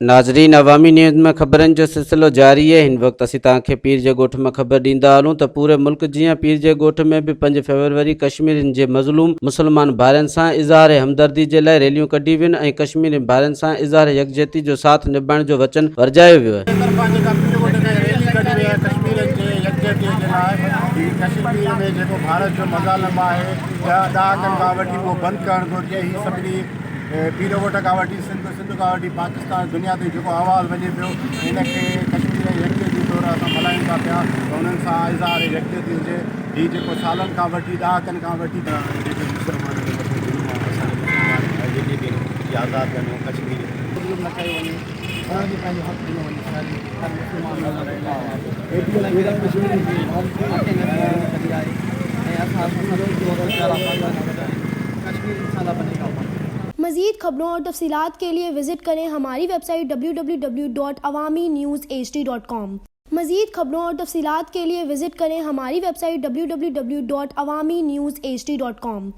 नाज़रीन, अवामी न्यूज़ में ख़बरनि जो सिलसिलो जारी है। हिन वक़्तु असीं तव्हांखे पीर जे ॻोठ में ख़बर ॾींदा हलूं त पूरे मुल्क जीअं पीर जे ॻोठ में बि 5 फरवरी कश्मीरियुनि जे मज़लूम मुसलमान भाइरनि सां इज़हार हमदर्दी जे लाइ रैलियूं कढी वियूं ऐं कश्मीरी भाइरनि सां इज़हार यकजहती जो साथ निभाइण जो वचन वरजायो वियो आहे। कश्मीर में जो भारत जो मज़ालम है ॾहाकनि खां वठी उहो बंदि करणु घुरिजे। ही सभिनी पीर ॻोठ खां वठी सिंध खां वठी पाकिस्तान दुनिया ते जेको आवाज़ु वञे पियो, हिनखे कश्मीर यकजहती तौर असां मल्हायूं था पिया त उन्हनि सां इज़हार यकजहती हुजे। हीउ जेको सालनि खां वठी ॾहाकनि खां वठी जेके मुसलमाननि जे मथे ज़ुल्म आहे, असांजे मुसलमान जेके बि आज़ादु थियनि कश्मीर न कयो वञे, उन्हनि खे पंहिंजो हक़ ॾिनो वञे। हर मुसलमान मज़ीद खबरों और तफसीलात के लिए विजिट करें हमारी वेबसाइट www.awamiNewsHD.com। मज़ीद खबरों और तफसीलात के लिए विजिट करें हमारी वेबसाइट www.awamiNewsHD.com।